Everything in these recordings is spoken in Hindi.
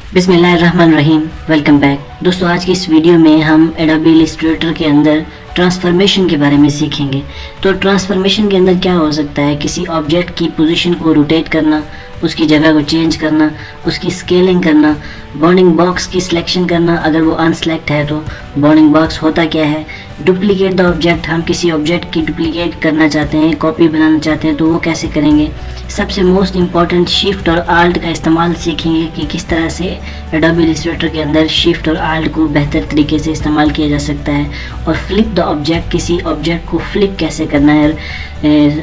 बिस्मिल्लाहिर्रहमानिर्रहीम। वेलकम बैक दोस्तों। आज की इस वीडियो में हम एडोबी इलस्ट्रेटर के अंदर ट्रांसफॉर्मेशन के बारे में सीखेंगे। तो ट्रांसफॉर्मेशन के अंदर क्या हो सकता है, किसी ऑब्जेक्ट की पोजीशन को रोटेट करना, उसकी जगह को चेंज करना, उसकी स्केलिंग करना, बाउंडिंग बॉक्स की सिलेक्शन करना, अगर वो अनसेलेक्ट है तो बाउंडिंग बॉक्स होता क्या है, डुप्लीकेट द ऑब्जेक्ट, हम किसी ऑब्जेक्ट की डुप्लीकेट करना चाहते हैं, कॉपी बनाना चाहते हैं तो वो कैसे करेंगे। सबसे मोस्ट इम्पॉर्टेंट शिफ्ट और आल्ट का इस्तेमाल सीखेंगे कि किस तरह से एडोबी इलस्ट्रेटर के अंदर शिफ्ट और आल्ट को बेहतर तरीके से इस्तेमाल किया जा सकता है। और फ्लिप द ऑब्जेक्ट, किसी ऑब्जेक्ट को फ्लिप कैसे करना है,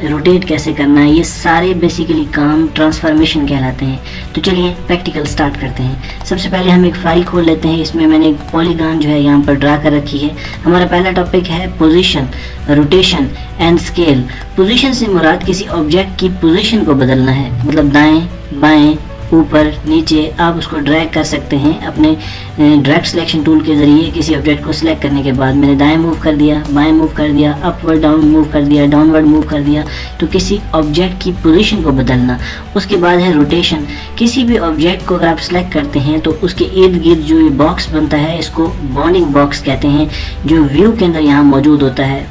रोटेट कैसे करना है, ये सारे बेसिकली काम ट्रांसफॉर्मेशन कहलाते हैं। तो चलिए प्रैक्टिकल स्टार्ट करते हैं। सबसे पहले हम एक फ़ाइल खोल लेते हैं। इसमें मैंने एक पॉलीगॉन जो है यहाँ पर ड्रा कर रखी है। हमारा पहला टॉपिक है position, rotation and scale. Position से मुराद किसी ऑब्जेक्ट की पोजीशन को बदलना है, मतलब दाएं बाएं ऊपर नीचे आप उसको ड्रैग कर सकते हैं अपने ड्रैग सिलेक्शन टूल के ज़रिए। किसी ऑब्जेक्ट को सिलेक्ट करने के बाद मैंने दाएं मूव कर दिया, बाएं मूव कर दिया, अपवर्ड डाउन मूव कर दिया, डाउनवर्ड मूव कर दिया। तो किसी ऑब्जेक्ट की पोजीशन को बदलना। उसके बाद है रोटेशन। किसी भी ऑब्जेक्ट को अगर आप सिलेक्ट करते हैं तो उसके इर्द गिर्द जो ये बॉक्स बनता है इसको बाउंडिंग बॉक्स कहते हैं, जो व्यू के अंदर यहाँ मौजूद होता है।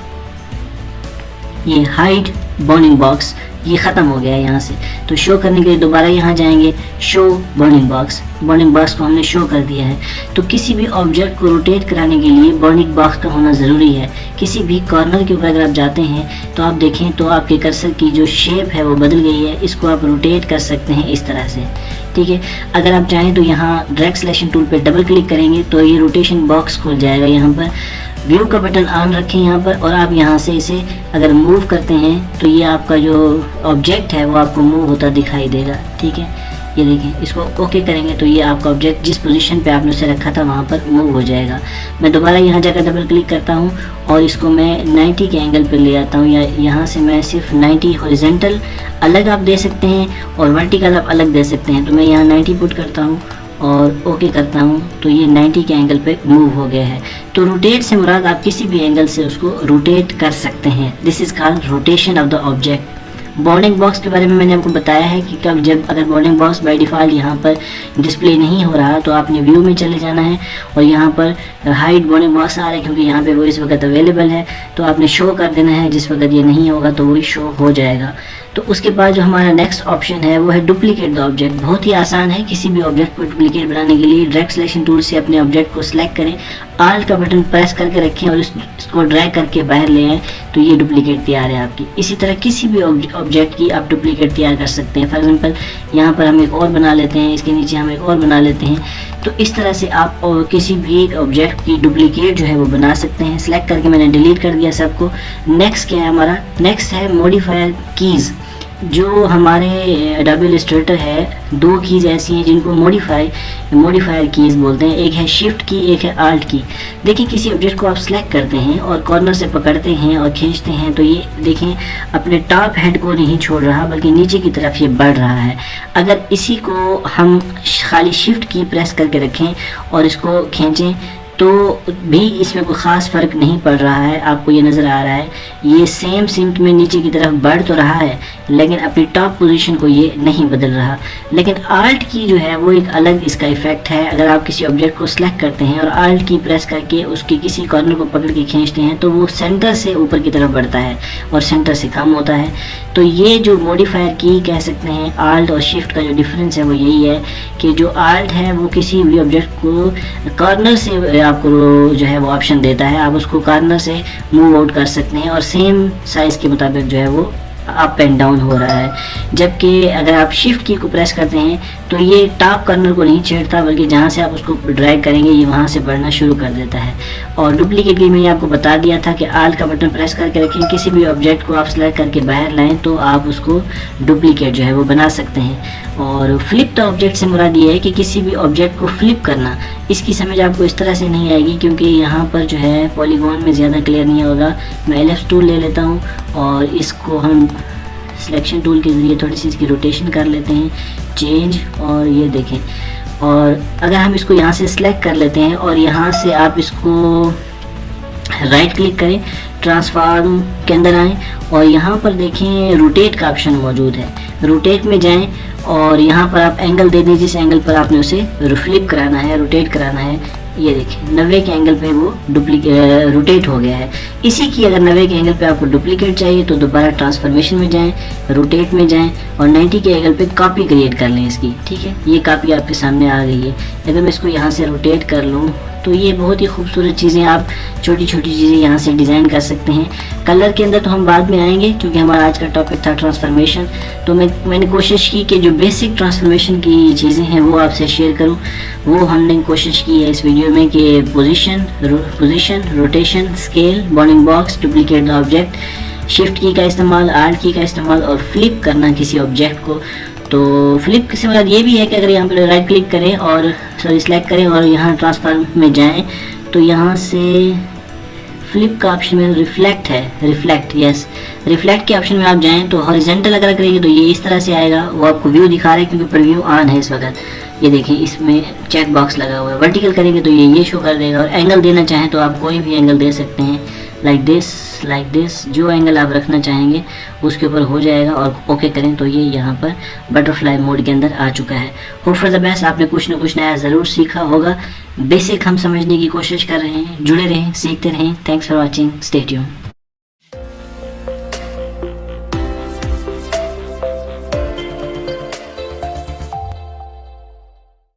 ये हाइड बाउंडिंग बॉक्स ये ख़त्म हो गया है यहाँ से। तो शो करने के लिए दोबारा यहाँ जाएंगे, show bounding box. Bounding box को हमने शो कर दिया है। तो किसी भी ऑब्जेक्ट को रोटेट कराने के लिए बाउंडिंग बॉक्स का होना ज़रूरी है। किसी भी कॉर्नर के ऊपर अगर आप जाते हैं तो आप देखें तो आपके कर्सर की जो शेप है वो बदल गई है। इसको आप रोटेट कर सकते हैं इस तरह से, ठीक है। अगर आप चाहें तो यहाँ ड्रैग सिलेक्शन टूल पर डबल क्लिक करेंगे तो ये रोटेशन बॉक्स खुल जाएगा। यहाँ पर व्यू का बटन ऑन रखें यहाँ पर, और आप यहाँ से इसे अगर मूव करते हैं तो ये आपका जो ऑब्जेक्ट है वो आपको मूव होता दिखाई देगा, ठीक है। ये देखें, इसको ओके करेंगे तो ये आपका ऑब्जेक्ट जिस पोजीशन पे आपने उसे रखा था वहाँ पर मूव हो जाएगा। मैं दोबारा यहाँ जाकर डबल क्लिक करता हूँ और इसको मैं 90 के एंगल पर ले आता हूँ, या यहाँ से मैं सिर्फ 90 हॉरिजॉन्टल अलग आप दे सकते हैं और वर्टिकल आप अलग दे सकते हैं। तो मैं यहाँ 90 पुट करता हूँ और ओके करता हूँ तो ये 90 के एंगल पे मूव हो गया है। तो रोटेट से मुराद आप किसी भी एंगल से उसको रोटेट कर सकते हैं। This is called rotation of the object. Bounding box के बारे में मैंने आपको बताया है कि कब जब अगर बाउंडिंग बॉक्स बाय डिफ़ॉल्ट यहाँ पर डिस्प्ले नहीं हो रहा तो आपने व्यू में चले जाना है और यहाँ पर हाइड बाउंडिंग बॉक्स आ रहा है क्योंकि यहाँ पे वो इस वक्त अवेलेबल है, तो आपने शो कर देना है। जिस वक्त ये नहीं होगा तो वही शो हो जाएगा। तो उसके बाद जो हमारा नेक्स्ट ऑप्शन है वो है डुप्लीकेट द ऑब्जेक्ट। बहुत ही आसान है। किसी भी ऑब्जेक्ट को डुप्लीकेट बनाने के लिए ड्रैग सिलेक्शन टूल से अपने ऑब्जेक्ट को सिलेक्ट करें, आल्ट का बटन प्रेस करके रखें और इसको ड्रैग करके बाहर ले आएँ तो ये डुप्लीकेट तैयार है आपकी। इसी तरह किसी भी ऑब्जेक्ट की आप डुप्लीकेट तैयार कर सकते हैं। फॉर एग्जांपल यहाँ पर हम एक और बना लेते हैं, इसके नीचे हम एक और बना लेते हैं। तो इस तरह से आप किसी भी ऑब्जेक्ट की डुप्लीकेट जो है वो बना सकते हैं। सिलेक्ट करके मैंने डिलीट कर दिया सबको। नेक्स्ट क्या है हमारा, नेक्स्ट है मॉडिफायर कीज़। जो हमारे एडोबी इलस्ट्रेटर है, दो कीज़ ऐसी हैं जिनको मॉडिफायर कीज़ बोलते हैं। एक है शिफ्ट की, एक है आल्ट की। देखिए किसी ऑब्जेक्ट को आप सिलेक्ट करते हैं और कॉर्नर से पकड़ते हैं और खींचते हैं तो ये देखें अपने टॉप हेड को नहीं छोड़ रहा बल्कि नीचे की तरफ ये बढ़ रहा है। अगर इसी को हम खाली शिफ्ट की प्रेस करके रखें और इसको खींचें तो भी इसमें कोई ख़ास फ़र्क नहीं पड़ रहा है। आपको ये नज़र आ रहा है ये सेम सिम्ट में नीचे की तरफ बढ़ तो रहा है लेकिन अपनी टॉप पोजीशन को ये नहीं बदल रहा। लेकिन आल्ट की जो है वो एक अलग इसका इफ़ेक्ट है। अगर आप किसी ऑब्जेक्ट को सिलेक्ट करते हैं और आल्ट की प्रेस करके उसकी किसी कॉर्नर को पकड़ के खींचते हैं तो वो सेंटर से ऊपर की तरफ बढ़ता है और सेंटर से कम होता है। तो ये जो मॉडिफायर की कह सकते हैं आल्ट और शिफ्ट का जो डिफरेंस है वो यही है कि जो आल्ट है वो किसी भी ऑब्जेक्ट को कॉर्नर से आपको जो है वो ऑप्शन देता है, आप उसको कॉर्नर से मूव आउट कर सकते हैं और सेम साइज़ के मुताबिक जो है वो अप एंड डाउन हो रहा है। जबकि अगर आप शिफ्ट की को प्रेस करते हैं तो ये टॉप कॉर्नर को नहीं छेड़ता बल्कि जहाँ से आप उसको ड्रैग करेंगे ये वहाँ से बढ़ना शुरू कर देता है। और डुप्लीकेट की मैंने आपको बता दिया था कि आल्ट का बटन प्रेस करके रखें, किसी भी ऑब्जेक्ट को आप सिलेक्ट करके बाहर लाएं तो आप उसको डुप्लीकेट जो है वो बना सकते हैं। और फ्लिप द ऑब्जेक्ट से मुराद ये है कि किसी भी ऑब्जेक्ट को फ्लिप करना। इसकी समझ आपको इस तरह से नहीं आएगी क्योंकि यहाँ पर जो है पॉलीगॉन में ज़्यादा क्लियर नहीं होगा। मैं एलिप्स टूल ले लेता हूँ और इसको हम सिलेक्शन टूल के ज़रिए थोड़ी सी इसकी रोटेशन कर लेते हैं, चेंज। और ये देखें, और अगर हम इसको यहाँ से सिलेक्ट कर लेते हैं और यहाँ से आप इसको राइट क्लिक करें, ट्रांसफॉर्म के अंदर आएँ और यहाँ पर देखें रोटेट का ऑप्शन मौजूद है। रोटेट में जाएं और यहाँ पर आप एंगल दे दीजिए जिस एंगल पर आपने उसे फ्लिप कराना है, रोटेट कराना है। ये देखिए 90 के एंगल पे वो रोटेट हो गया है। इसी की अगर 90 के एंगल पे आपको डुप्लीकेट चाहिए तो दोबारा ट्रांसफॉर्मेशन में जाएं, रोटेट में जाएं और 90 के एंगल पे कॉपी क्रिएट कर लें इसकी। ठीक है, ये कॉपी आपके सामने आ गई है। अगर मैं इसको यहाँ से रोटेट कर लूँ तो ये बहुत ही खूबसूरत चीज़ें, आप छोटी छोटी चीज़ें यहाँ से डिज़ाइन कर सकते हैं। कलर के अंदर तो हम बाद में आएंगे क्योंकि हमारा आज का टॉपिक था ट्रांसफॉर्मेशन। तो मैंने कोशिश की कि जो बेसिक ट्रांसफॉर्मेशन की चीज़ें हैं वो आपसे शेयर करूँ। वो हमने कोशिश की है इस वीडियो में कि position, rotation, scale, bounding box, duplicate the object, shift की का इस्तेमाल, आल्ट की का इस्तेमाल और फ्लिप करना किसी ऑब्जेक्ट को। तो फ्लिप से मतलब ये भी है कि अगर यहाँ पर राइट क्लिक करें और सिलेक्ट करें और यहाँ ट्रांसफॉर्म में जाएं तो यहाँ से फ्लिप का ऑप्शन में रिफ्लेक्ट है, रिफ्लेक्ट के ऑप्शन में आप जाएं तो हॉरिजॉन्टल अगर करेंगे तो ये इस तरह से आएगा। वो आपको व्यू दिखा रहा है क्योंकि प्रीव्यू ऑन है इस वक्त। ये देखिए इसमें चेक बॉक्स लगा हुआ है। वर्टिकल करेंगे तो ये शो कर देगा। और एंगल देना चाहें तो आप कोई भी एंगल दे सकते हैं, लाइक दिस, जो एंगल आप रखना चाहेंगे उसके ऊपर हो जाएगा। और ओके करें तो ये यहाँ पर बटरफ्लाई मोड के अंदर आ चुका है। होप फॉर द बेस्ट, आपने कुछ ना कुछ नया ज़रूर सीखा होगा। बेसिक हम समझने की कोशिश कर रहे हैं। जुड़े रहें, सीखते रहें। Thanks for watching, stay tuned.